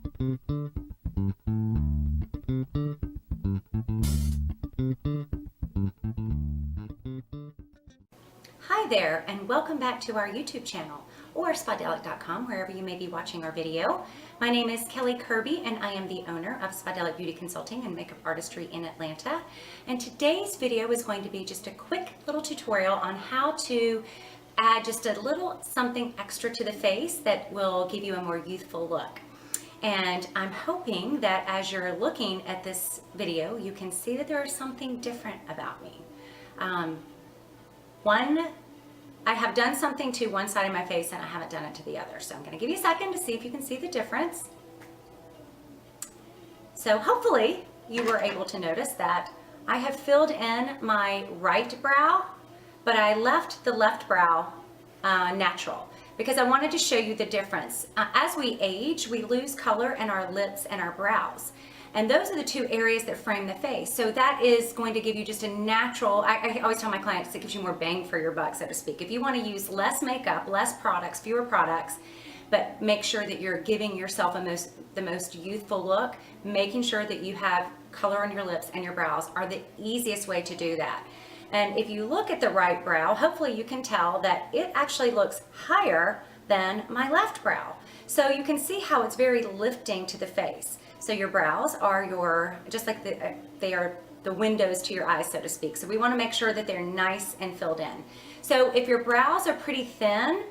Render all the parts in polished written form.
Hi there, and welcome back to our YouTube channel, or Spadelic.com, wherever you may be watching our video. My name is Kelly Kirby, and I am the owner of Spadelic Beauty Consulting and Makeup Artistry in Atlanta. And today's video is going to be just a quick little tutorial on how to add just a little something extra to the face that will give you a more youthful look. And I'm hoping that as you're looking at this video, you can see that there is something different about me. I have done something to one side of my face and I haven't done it to the other. So I'm going to give you a second to see if you can see the difference. So hopefully you were able to notice that I have filled in my right brow, but I left the left brow natural because I wanted to show you the difference. As we age, we lose color in our lips and our brows. And those are the two areas that frame the face. So that is going to give you just a natural, I always tell my clients it gives you more bang for your buck, so to speak. If you want to use less makeup, less products, fewer products, but make sure that you're giving yourself the most youthful look, making sure that you have color on your lips and your brows are the easiest way to do that. And if you look at the right brow, hopefully you can tell that it actually looks higher than my left brow. So you can see how it's very lifting to the face. So your brows are just like they are the windows to your eyes, so to speak. So we want to make sure that they're nice and filled in. So if your brows are pretty thin,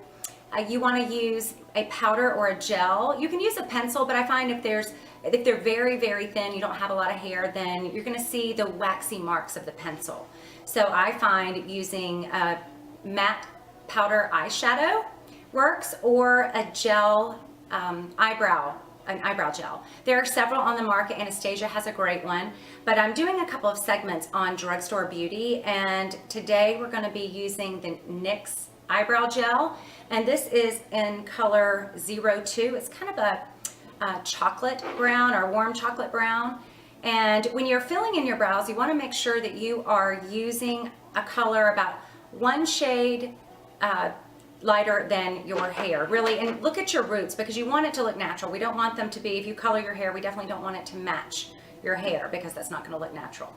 you want to use a powder or a gel. You can use a pencil, but I find if they're very, very thin, you don't have a lot of hair, then you're going to see the waxy marks of the pencil. So I find using a matte powder eyeshadow works, or a gel an eyebrow gel. There are several on the market. Anastasia has a great one, but I'm doing a couple of segments on drugstore beauty, and today we're going to be using the NYX eyebrow gel, and this is in color 02. It's kind of a chocolate brown or warm chocolate brown. And when you're filling in your brows, you want to make sure that you are using a color about one shade lighter than your hair, really. And look at your roots, because you want it to look natural. We don't want them to be, if you color your hair, we definitely don't want it to match your hair, because that's not going to look natural.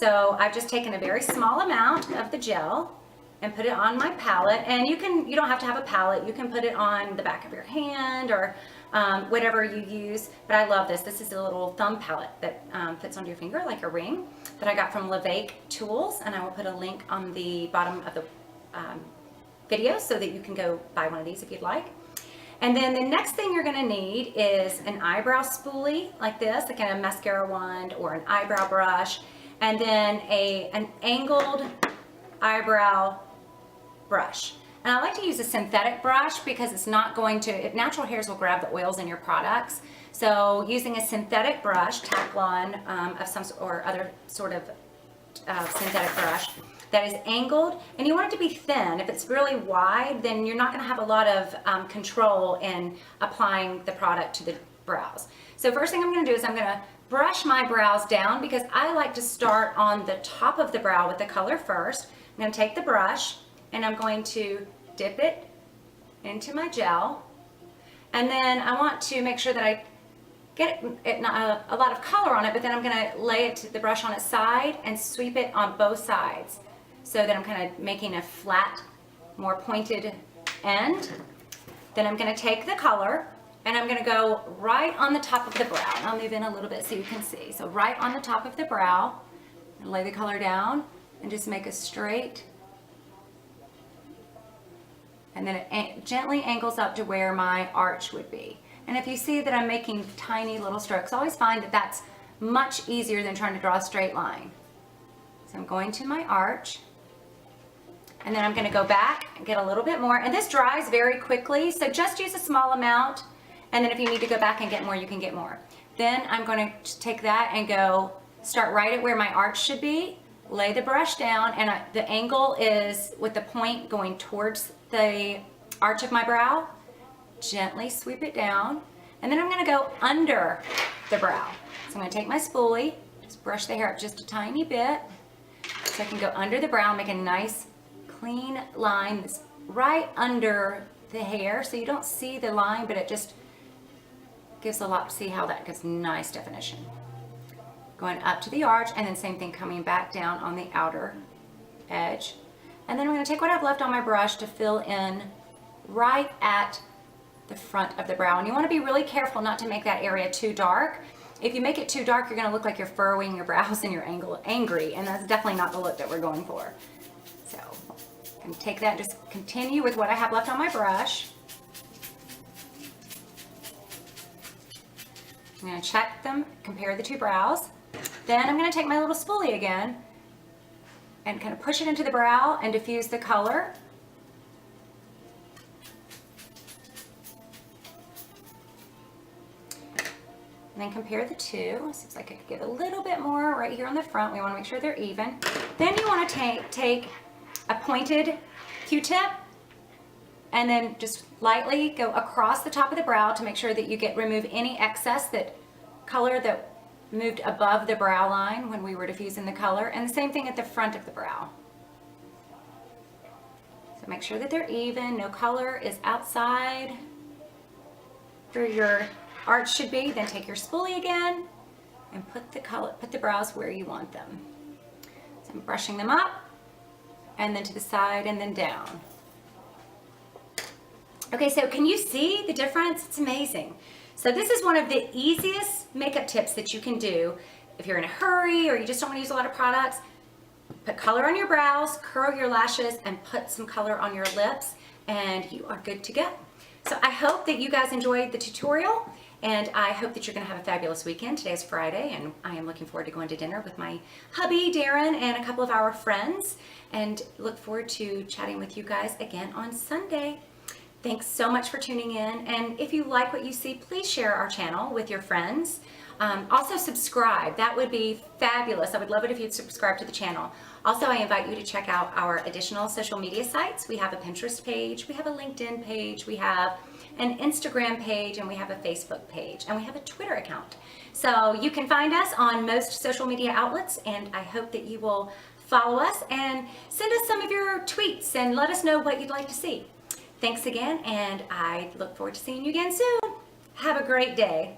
So I've just taken a very small amount of the gel and put it on my palette. And you don't have to have a palette. You can put it on the back of your hand or whatever you use. But I love this. This is a little thumb palette that fits onto your finger like a ring that I got from Levaque Tools, and I will put a link on the bottom of the video so that you can go buy one of these if you'd like. And then the next thing you're going to need is an eyebrow spoolie like this, like a mascara wand or an eyebrow brush, and then an angled eyebrow brush. And I like to use a synthetic brush because it's not going to, natural hairs will grab the oils in your products. So using a synthetic brush, Teflon of some or other sort of synthetic brush that is angled, and you want it to be thin. If it's really wide, then you're not going to have a lot of control in applying the product to the brows. So first thing I'm going to do is I'm going to brush my brows down, because I like to start on the top of the brow with the color first. I'm going to take the brush and I'm going to dip it into my gel, and then I want to make sure that I get a lot of color on it, but then I'm going to lay the brush on its side and sweep it on both sides, so that I'm kind of making a flat, more pointed end. Then I'm going to take the color and I'm going to go right on the top of the brow. And I'll move in a little bit so you can see. So right on the top of the brow, and lay the color down and just make a straight. And then it gently angles up to where my arch would be. And if you see that I'm making tiny little strokes, I always find that that's much easier than trying to draw a straight line. So I'm going to my arch, and then I'm going to go back and get a little bit more. And this dries very quickly, so just use a small amount, and then if you need to go back and get more, you can get more. Then I'm going to take that and go start right at where my arch should be, lay the brush down, and the angle is with the point going towards the arch of my brow. Gently sweep it down, and then I'm going to go under the brow. So I'm going to take my spoolie, just brush the hair up just a tiny bit, so I can go under the brow, make a nice clean line that's right under the hair, so you don't see the line, but it just gives a lot, see how that gives nice definition. Going up to the arch, and then same thing coming back down on the outer edge. And then I'm going to take what I've left on my brush to fill in right at the front of the brow. And you want to be really careful not to make that area too dark. If you make it too dark, you're going to look like you're furrowing your brows and you're angry, and that's definitely not the look that we're going for. So I'm going to take that, just continue with what I have left on my brush. I'm going to check them, compare the two brows. Then I'm going to take my little spoolie again and kind of push it into the brow and diffuse the color. And then compare the two. Seems like I could get a little bit more right here on the front. We want to make sure they're even. Then you want to take a pointed Q-tip and then just lightly go across the top of the brow to make sure that you remove any excess color that moved above the brow line when we were diffusing the color. And the same thing at the front of the brow. So make sure that they're even, no color is outside where your arch should be. Then take your spoolie again and put the brows where you want them. So I'm brushing them up and then to the side and then down. Okay, so can you see the difference? It's amazing. So this is one of the easiest makeup tips that you can do if you're in a hurry or you just don't want to use a lot of products. Put color on your brows, curl your lashes, and put some color on your lips, and you are good to go. So I hope that you guys enjoyed the tutorial, and I hope that you're going to have a fabulous weekend. Today's Friday, and I am looking forward to going to dinner with my hubby, Darren, and a couple of our friends, and look forward to chatting with you guys again on Sunday. Thanks so much for tuning in, and if you like what you see, please share our channel with your friends. Also subscribe, that would be fabulous. I would love it if you'd subscribe to the channel. Also, I invite you to check out our additional social media sites. We have a Pinterest page, we have a LinkedIn page, we have an Instagram page, and we have a Facebook page, and we have a Twitter account. So you can find us on most social media outlets, and I hope that you will follow us and send us some of your tweets and let us know what you'd like to see. Thanks again, and I look forward to seeing you again soon. Have a great day.